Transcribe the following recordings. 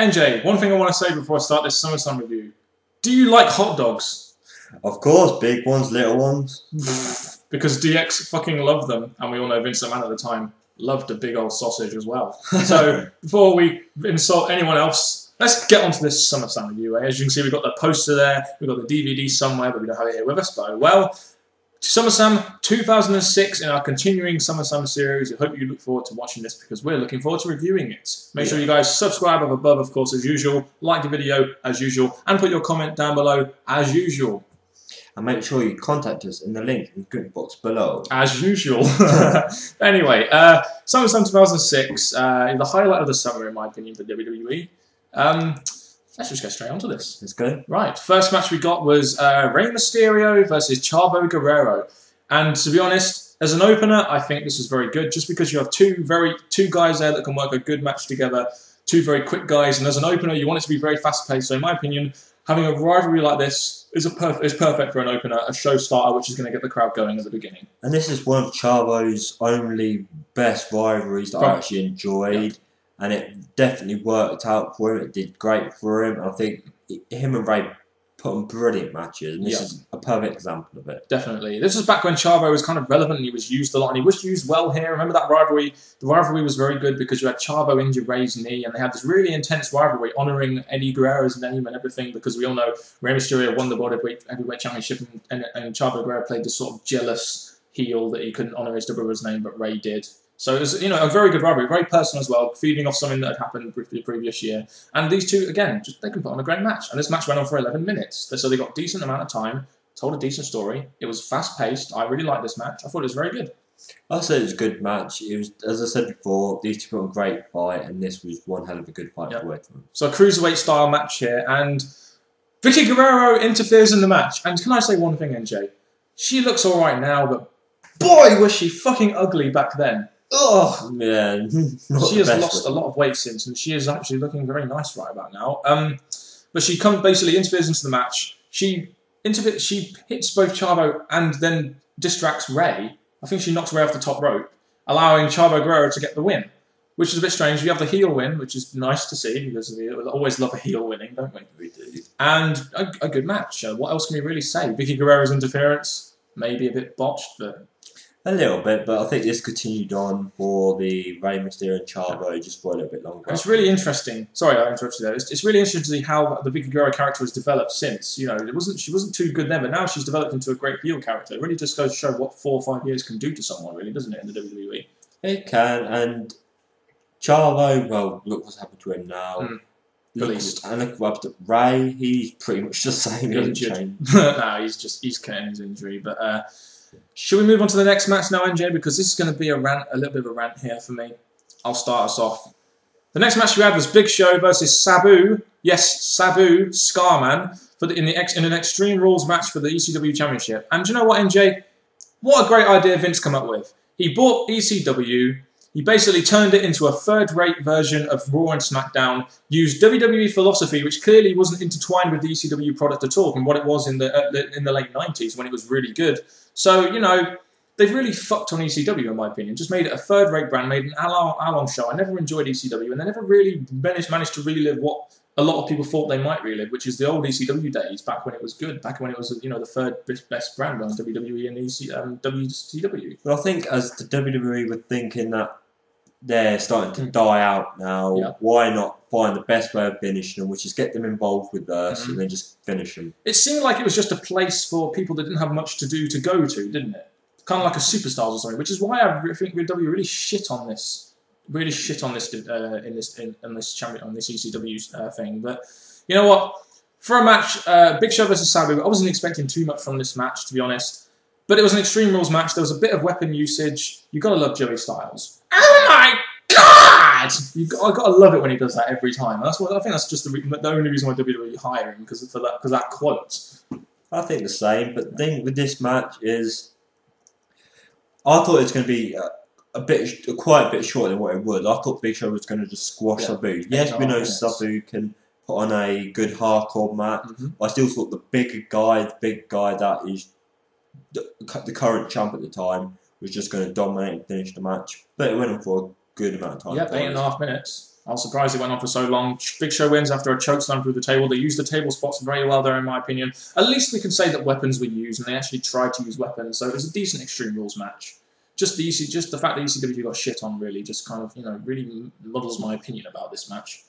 NJ, one thing I want to say before I start this SummerSlam review. Do you like hot dogs? Of course, big ones, little ones. Because DX fucking loved them, and we all know Vince McMahon at the time loved a big old sausage as well. So before we insult anyone else, let's get onto this SummerSlam review. As you can see, we've got the poster there, we've got the DVD somewhere, but we don't have it here with us. But oh well, SummerSlam 2006 in our continuing SummerSlam series. I hope you look forward to watching this because we're looking forward to reviewing it. Make sure you guys subscribe up above, of course, as usual. Like the video as usual, and put your comment down below as usual. And make sure you contact us in the link in the description box below. As usual. Anyway, SummerSlam 2006, the highlight of the summer, in my opinion, for WWE. Let's just get straight onto this. Let's go. Right, first match we got was Rey Mysterio versus Chavo Guerrero. And to be honest, as an opener, I think this is very good, just because you have two guys there that can work a good match together, two very quick guys, and as an opener, you want it to be very fast-paced. So in my opinion, having a rivalry like this is perfect for an opener, a show starter, which is going to get the crowd going at the beginning. And this is one of Chavo's only best rivalries that I actually enjoyed. Yep. And it definitely worked out for him. It did great for him. And I think him and Ray put on brilliant matches. And this is a perfect example of it. Definitely. This was back when Chavo was kind of relevant and he was used a lot. And he was used well here. Remember that rivalry? The rivalry was very good because you had Chavo injure Ray's knee. And they had this really intense rivalry honouring Eddie Guerrero's name and everything. Because we all know Rey Mysterio won the World Heavyweight Championship. And Chavo Guerrero played this sort of jealous heel that he couldn't honour his brother's name, but Ray did. So it was, you know, a very good rivalry, very personal as well, feeding off something that had happened the previous year. And these two, again, they can put on a great match. And this match went on for 11 minutes. So they got a decent amount of time, told a decent story. It was fast-paced. I really liked this match. I thought it was very good. I said it was a good match. It was, as I said before, these two put on a great fight, and this was one hell of a good fight for them. So a cruiserweight-style match here, and Vicky Guerrero interferes in the match. And can I say one thing, NJ? She looks all right now, but boy, was she fucking ugly back then. Oh man, she has lost a lot of weight since, and she is actually looking very nice right about now. But she basically interferes into the match. She hits both Chavo and then distracts Ray. I think she knocks Ray off the top rope, allowing Chavo Guerrero to get the win, which is a bit strange. We have the heel win, which is nice to see because we always love a heel winning, don't we? We do. And a good match. What else can we really say? Vicky Guerrero's interference, maybe a bit botched, but. A little bit, but I think this continued on for the Rey Mysterio and Chavo just for a little bit longer. It's really interesting. Sorry, I interrupted you there. It's really interesting to see how the Vicky Guerrero character has developed since. You know, she wasn't too good then, but now she's developed into a great heel character. It really just goes to show what 4 or 5 years can do to someone, really, doesn't it, in the WWE? It can, and Chavo, well, look what's happened to him now. Released. And look up to Ray, he's pretty much the same. No, he's cutting his injury, but. Should we move on to the next match now, NJ? Because this is going to be a little bit of a rant here for me. I'll start us off. The next match we had was Big Show versus Sabu. Yes, Sabu, Scarman, in an Extreme Rules match for the ECW Championship. And do you know what, NJ? What a great idea Vince came up with. He bought ECW. He basically turned it into a third-rate version of Raw and SmackDown, used WWE philosophy, which clearly wasn't intertwined with the ECW product at all, from what it was in the late 90s when it was really good. So, you know, they've really fucked on ECW, in my opinion. Just made it a third-rate brand, made an hour-long show. I never enjoyed ECW, and they never really managed to relive what a lot of people thought they might relive, which is the old ECW days, back when it was good, back when it was, you know, the third best brand on WWE and WCW. But I think as the WWE were thinking that they're starting to die out now, why not find the best way of finishing them, which is get them involved with us and then just finish them. It seemed like it was just a place for people that didn't have much to do to go to, didn't it? Kind of like a Superstars or something, which is why I think WWE really shit on this. Really shit on this in this ECW thing. But you know what? For a match, Big Show versus Sabu, I wasn't expecting too much from this match, to be honest. But it was an Extreme Rules match. There was a bit of weapon usage. You gotta love Joey Styles. Oh my God! I gotta love it when he does that every time. That's what I think. That's just the only reason why WWE hire him because that quote. I think the same. But the thing with this match is, I thought it was going to be quite a bit shorter than what it would. I thought Big Show was going to just squash Sabu. Yes, we know Sabu can put on a good hardcore match. I still thought the big guy that is the current champ at the time was just going to dominate and finish the match. But it went on for a good amount of time. Yep, 8.5 minutes. I was surprised it went on for so long. Big Show wins after a chokeslam through the table. They used the table spots very well there, in my opinion. At least we can say that weapons were used, and they actually tried to use weapons. So it was a decent Extreme Rules match. Just the fact that ECW got shit on really just kind of, really muddles my opinion about this match.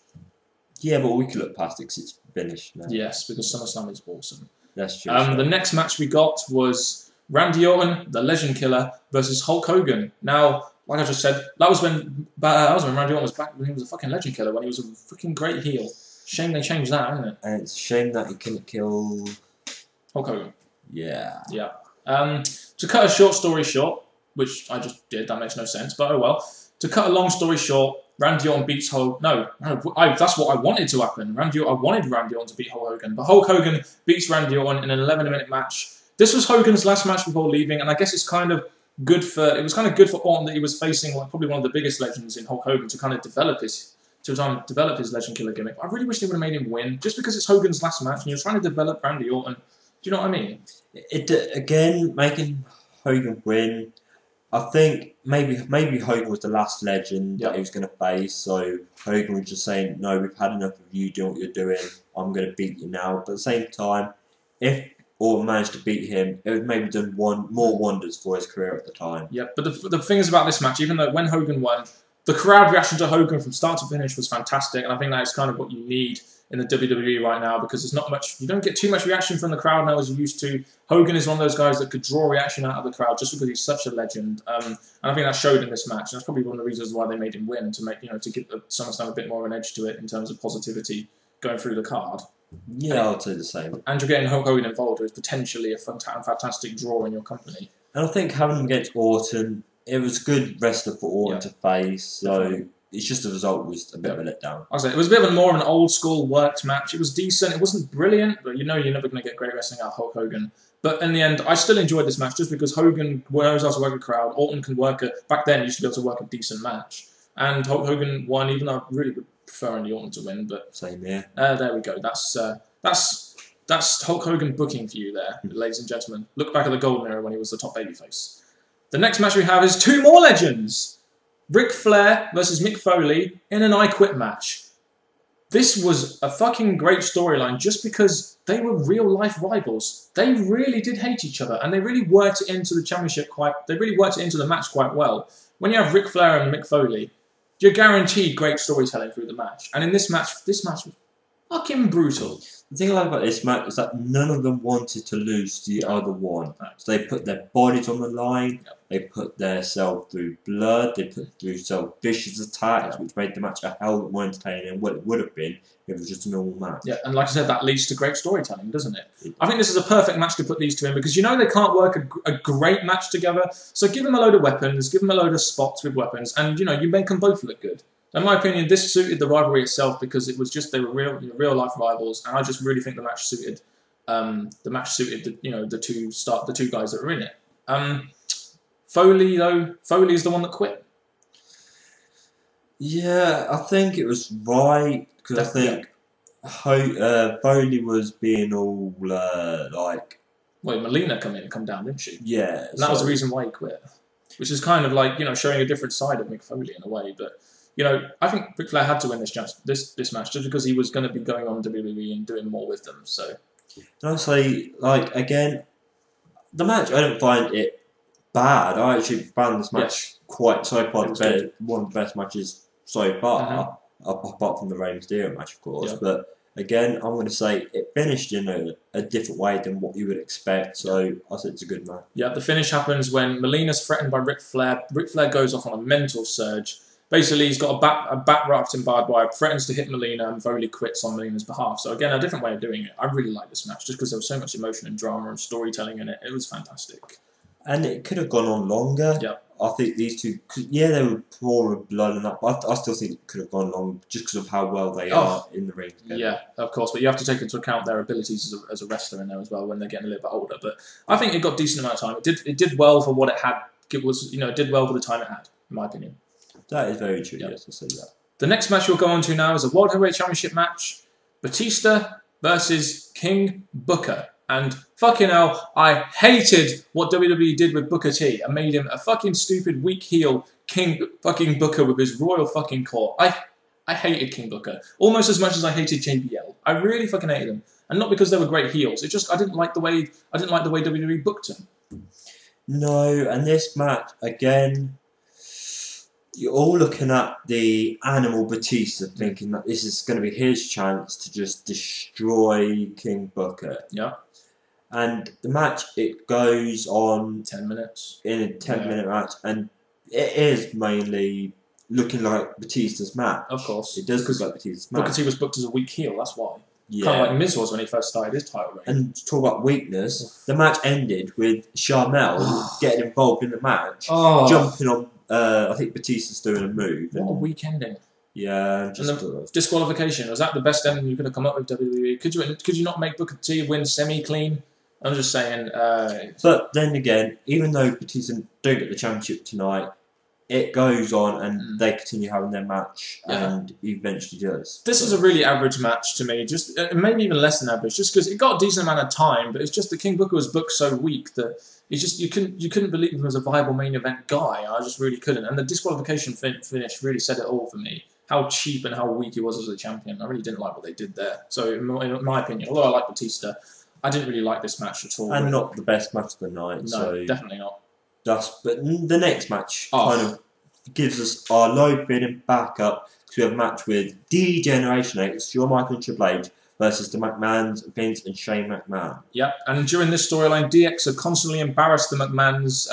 Yeah, but we can look past it because it's finished now. Yes, because SummerSlam is awesome. That's true. The next match we got was Randy Orton, the Legend Killer, versus Hulk Hogan. Now, like I just said, that was when Randy Orton was back when he was a fucking Legend Killer, when he was a freaking great heel. Shame they changed that, isn't it? And it's a shame that he couldn't kill Hulk Hogan. Yeah. Yeah. To cut a short story short, which I just did, that makes no sense, but oh well. To cut a long story short, Randy Orton beats Hulk. No, that's what I wanted to happen. I wanted Randy Orton to beat Hulk Hogan, but Hulk Hogan beats Randy Orton in an 11-minute match. This was Hogan's last match before leaving, and I guess it's kind of good for Orton that he was facing probably one of the biggest legends in Hulk Hogan to kind of develop his Legend Killer gimmick. I really wish they would have made him win, just because it's Hogan's last match and you're trying to develop Randy Orton. Do you know what I mean? Again, making Hogan win. I think maybe Hogan was the last legend that he was going to face, so Hogan was just saying, no, we've had enough of you doing what you're doing, I'm going to beat you now. But at the same time, if Orton managed to beat him, it would maybe done more wonders for his career at the time. Yeah, but the thing is about this match, even though when Hogan won, the crowd reaction to Hogan from start to finish was fantastic, and I think that is kind of what you need in the WWE right now, because there's not much, you don't get too much reaction from the crowd now as you used to. Hogan is one of those guys that could draw reaction out of the crowd just because he's such a legend, and I think that showed in this match. And that's probably one of the reasons why they made him win, to give the SummerSlam a bit more of an edge to it in terms of positivity going through the card. Yeah, I'd say the same. And you're getting Hulk Hogan involved is potentially a fantastic draw in your company. And I think having him against Orton, it was a good wrestler for Orton to face, so definitely. It's just the result was a bit of a letdown. I say it was a bit more of an old school worked match. It was decent. It wasn't brilliant, but you're never going to get great wrestling out of Hulk Hogan. But in the end, I still enjoyed this match just because Hogan knows how to work a crowd. Orton can work back then, he used to be able to work a decent match. And Hulk Hogan won, even though I really would prefer Randy Orton to win. But same here. There we go. That's Hulk Hogan booking for you there, ladies and gentlemen. Look back at the Golden Era when he was the top babyface. The next match we have is two more legends. Ric Flair versus Mick Foley in an I Quit match. This was a fucking great storyline just because they were real life rivals. They really did hate each other, and they really worked it into the the match quite well. When you have Ric Flair and Mick Foley, you're guaranteed great storytelling through the match. And in this match was fucking brutal. The thing I like about this match is that none of them wanted to lose to the other one. So they put their bodies on the line, they put themselves through blood, they put through vicious attacks, which made the match a hell of more entertaining than what it would have been if it was just a normal match. Yeah, and like I said, that leads to great storytelling, doesn't it? I think this is a perfect match to put these two in because they can't work a great match together. So give them a load of weapons, give them a load of spots with weapons, and you make them both look good. In my opinion, this suited the rivalry itself because it was just they were real life rivals, and I just really think the match suited the two guys that were in it. Foley is the one that quit. Yeah, I think it was right because I think Foley was being all like. Well, Melina come down, didn't she? Yeah, and that was the reason why he quit, which is kind of like showing a different side of Mick Foley in a way, but. I think Ric Flair had to win this match just because he was going to be going on WWE and doing more with them. So, honestly, again, the match I didn't find it bad. I actually found this match quite so far one of the best matches so far, apart from the Rey Mysterio match, of course. Yeah. But again, I'm going to say it finished in a different way than what you would expect. So I said it's a good match. Yeah, the finish happens when Melina's threatened by Ric Flair. Ric Flair goes off on a mental surge. Basically, he's got a bat wrapped in barbed wire, threatens to hit Melina, and Foley quits on Melina's behalf. So again, a different way of doing it. I really like this match, just because there was so much emotion and drama and storytelling in it. It was fantastic. And it could have gone on longer. Yeah. I think these two, they were poor with blood and that, but I still think it could have gone long just because of how well they are in the ring together. Yeah, of course, but you have to take into account their abilities as a wrestler in there as well when they're getting a little bit older. But I think it got a decent amount of time. It did well for what it had. It did well for the time it had, in my opinion. That is very true, yes, I'll say that. The next match we'll go on to now is a World Heavyweight Championship match. Batista versus King Booker. And fucking hell, I hated what WWE did with Booker T and made him a fucking stupid weak heel King fucking Booker with his royal fucking court. I hated King Booker almost as much as I hated JBL. I really fucking hated them, and not because they were great heels. It just I didn't like the way WWE booked them. No, and this match again, you're all looking at the Animal Batista, thinking that this is going to be his chance to just destroy King Booker. Yeah. And the match, it goes on 10 minutes in a 10-minute match, and it is mainly looking like Batista's match. Of course, it does look like Batista's match because he was booked as a weak heel. That's why. Yeah. Kind of like Miz was when he first started his title reign. And to talk about weakness, the match ended with Sharmell getting involved in the match, jumping on. I think Batista's doing a move. What a weak ending. Yeah, just and the disqualification, was that the best ending you could have come up with, WWE? Could you not make Booker T win semi-clean? I'm just saying. But then again, even though Batista don't get the championship tonight, it goes on and they continue having their match, and eventually does. This is a really average match to me, just maybe even less than average, just because it got a decent amount of time, but it's just that King Booker was booked so weak that it's just you couldn't believe him as a viable main event guy. I just really couldn't, and the disqualification finish really said it all for me. How cheap and how weak he was as a champion. I really didn't like what they did there. So in my opinion, although I like Batista, I didn't really like this match at all. And not the best match of the night. No, so definitely not. But the next match kind of gives us our low bidding back up, because we have a match with D-Generation X, Shawn Michaels and Triple H, versus the McMahons, Vince and Shane McMahon. Yep, and during this storyline, DX have constantly embarrassed the McMahons,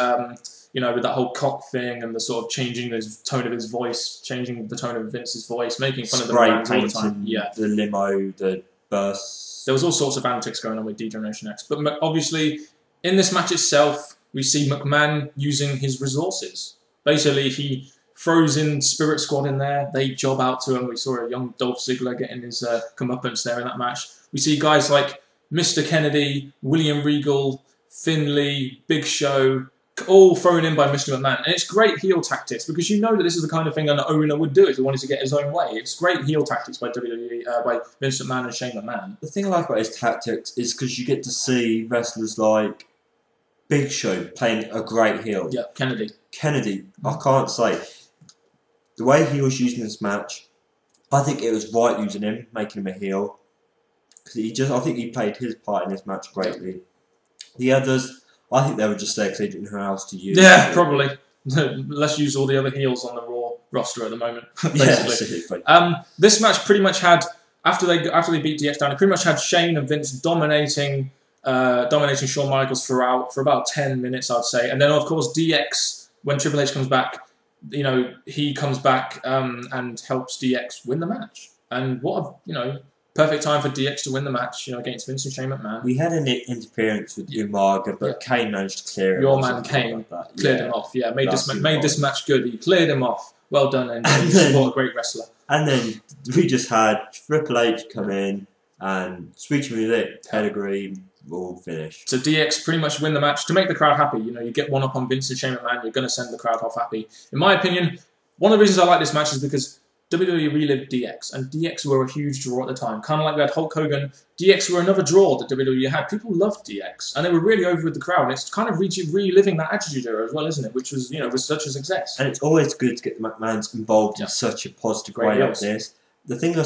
with that whole cock thing and the sort of changing the tone of his voice, changing the tone of Vince's voice, making fun of the McMahons all the time. Yeah, the limo, the bus. There was all sorts of antics going on with D-Generation X. But obviously, in this match itself, we see McMahon using his resources. Basically, he throws in Spirit Squad in there. They job out to him. We saw a young Dolph Ziggler getting his comeuppance there in that match. We see guys like Mr. Kennedy, William Regal, Finlay, Big Show, all thrown in by Mr. McMahon. And it's great heel tactics, because you know that this is the kind of thing an owner would do if he wanted to get his own way. It's great heel tactics by WWE, by Vince McMahon and Shane McMahon. The thing I like about his tactics is because you get to see wrestlers like Big Show playing a great heel. Yeah, Kennedy. I can't say. The way he was using this match, I think it was right using him, making him a heel. Because I think he played his part in this match greatly. The others, I think they were just there because they didn't know who else to use. Yeah, probably. Let's use all the other heels on the Raw roster at the moment. Basically. This match pretty much had, after they beat DX down, it pretty much had Shane and Vince dominating Shawn Michaels for about 10 minutes, I'd say. And then, of course, DX, when Triple H comes back, he comes back and helps DX win the match. And what a, perfect time for DX to win the match, against Vince and Shane McMahon. We had an interference with Umaga, but Kane managed to clear it. Your man Kane cleared him off. Yeah, made this match good. He cleared him off. Well done, and what a great wrestler. And then we just had Triple H come in and Sweet Music, Pedigree, all finished. So DX pretty much win the match to make the crowd happy. You get one up on Vince and Shane McMahon, you're going to send the crowd off happy. In my opinion, one of the reasons I like this match is because WWE relived DX, and DX were a huge draw at the time. Kind of like we had Hulk Hogan, DX were another draw that WWE had. People loved DX, and they were really over with the crowd. And it's kind of reliving that Attitude Era as well, isn't it? Which was, was such a success. And it's always good to get the McMahons involved in such a positive way like this. The thing I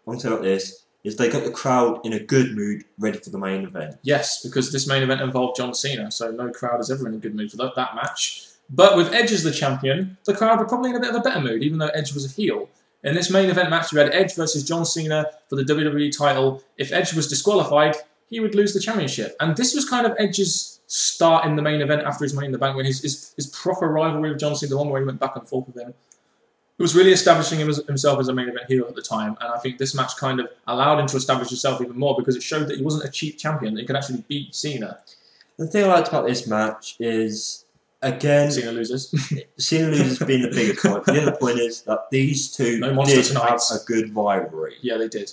want to say about this is they got the crowd in a good mood, ready for the main event. Yes, because this main event involved John Cena, so no crowd is ever in a good mood for that match. But with Edge as the champion, the crowd were probably in a bit of a better mood, even though Edge was a heel. In this main event match, we had Edge versus John Cena for the WWE title. If Edge was disqualified, he would lose the championship. And this was kind of Edge's start in the main event after his Money in the Bank, when his proper rivalry with John Cena, the one where he went back and forth with him. He was really establishing himself as a main event heel at the time, and I think this match kind of allowed him to establish himself even more, because it showed that he wasn't a cheap champion, that he could actually beat Cena. The thing I liked about this match is, again, Cena loses. Cena loses being the bigger point. The other point is that these two did have a good rivalry. Yeah, they did.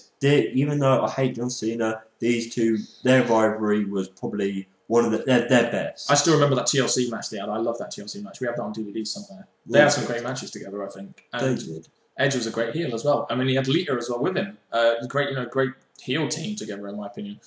Even though I hate John Cena, these two, their rivalry was probably one of their best. I still remember that TLC match they had. I love that TLC match. We have that on DVD somewhere. They had some great matches together, I think. And they did. Edge was a great heel as well. I mean, he had Lita as well with him. Great heel team together, in my opinion.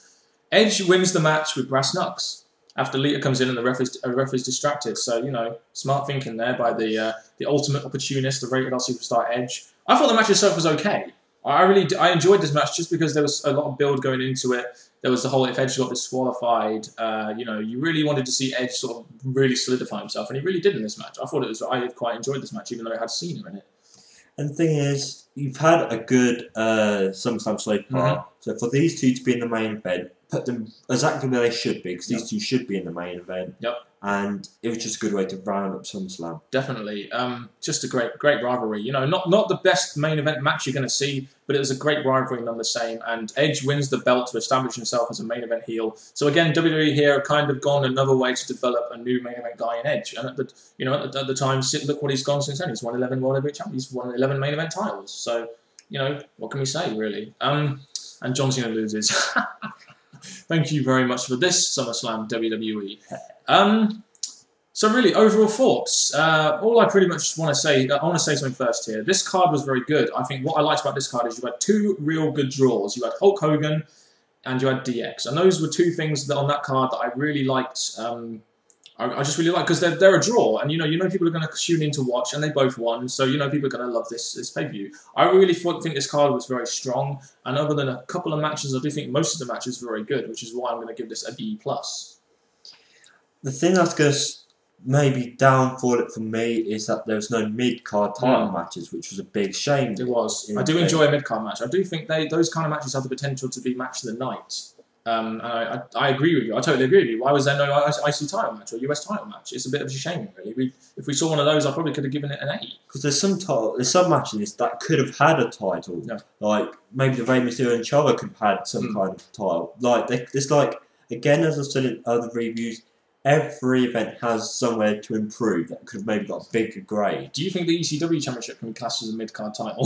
Edge wins the match with brass knucks after Lita comes in and the ref is distracted. So, smart thinking there by the ultimate opportunist, the rated R superstar Edge. I thought the match itself was okay. I enjoyed this match just because there was a lot of build going into it. There was the whole if Edge got disqualified, you really wanted to see Edge sort of really solidify himself, and he really did in this match. I quite enjoyed this match, even though it had Cena in it. And the thing is, you've had a good SummerSlam so far. So for these two to be in the main event, put them exactly where they should be, because these two should be in the main event. Yep. And it was just a good way to round up SummerSlam. Definitely. Just a great rivalry. Not the best main event match you're going to see, but it was a great rivalry none the same. And Edge wins the belt to establish himself as a main event heel. So again, WWE here have kind of gone another way to develop a new main event guy in Edge. And at the time, look what he's gone since then. He's won 11 World Heavyweight Champions. He's won 11 main event titles. So, what can we say really? And John Cena loses. Thank you very much for this SummerSlam WWE. So really, overall thoughts. All I pretty much want to say, I want to say something first here. This card was very good. I think what I liked about this card is you had two real good draws. You had Hulk Hogan and you had DX. And those were two things that on that card that I really liked. I just really like because they're a draw, and people are going to tune in to watch, and they both won, so people are going to love this pay-per-view. I really think this card was very strong, and other than a couple of matches, I do think most of the matches were very good, which is why I'm going to give this a B+. The thing that's going to maybe downfall it for me is that there was no mid-card title matches, which was a big shame. It was. I do enjoy a mid-card match. I do think those kind of matches have the potential to be match of the night. And I agree with you. I totally agree with you. Why was there no IC title match or US title match? It's a bit of a shame, really. If we saw one of those, I probably could have given it an 8. Because there's some matches that could have had a title. Yeah. Like maybe the Rey Mysterio and Chavo could have had some kind of title. Again, as I said in other reviews, every event has somewhere to improve that could have maybe got a bigger grade. Do you think the ECW Championship can be classed as a mid-card title?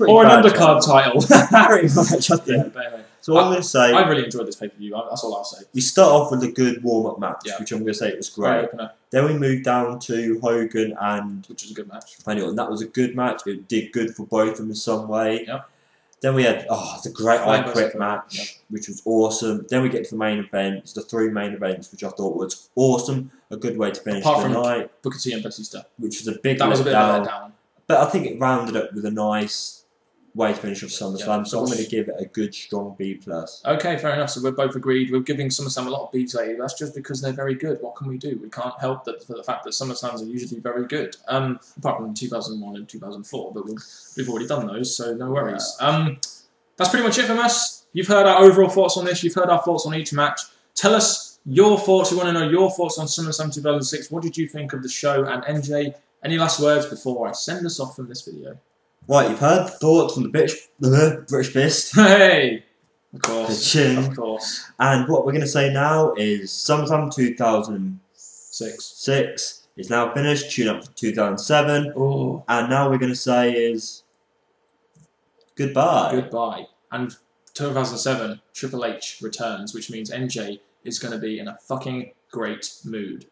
Or an undercard title? Pretty much, I think. Yeah, so I'm going to say... I really enjoyed this pay-per-view, that's all I'll say. We start off with a good warm-up match, which I'm going to say it was great. Then we moved down to Hogan and... Which was a good match. And that was a good match. It did good for both of them in some way. Yep. Then we had the great I Quit match, which was awesome. Then we get to the main events, the 3 main events, which I thought was awesome. A good way to finish the night. Booker T and Batista. Which was a big That was a bit of a letdown. But I think it rounded up with a nice way to finish off SummerSlam, so I'm going to give it a good, strong B+. Okay, fair enough. So we're both agreed. We're giving SummerSlam a lot of Bs lately. That's just because they're very good. What can we do? We can't help the fact that SummerSlams are usually very good. Apart from 2001 and 2004, but we've already done those, so no worries. That's pretty much it from us. You've heard our overall thoughts on this. You've heard our thoughts on each match. Tell us your thoughts. We want to know your thoughts on SummerSlam 2006. What did you think of the show? And NJ, any last words before I send us off from this video? Right, you've heard thoughts on the British Fist. Hey! Of course. Of course. And what we're going to say now is SummerSlam 2006 is now finished. Tune up for 2007. Ooh. And now we're going to say is goodbye. Goodbye. And 2007, Triple H returns, which means NJ is going to be in a fucking great mood.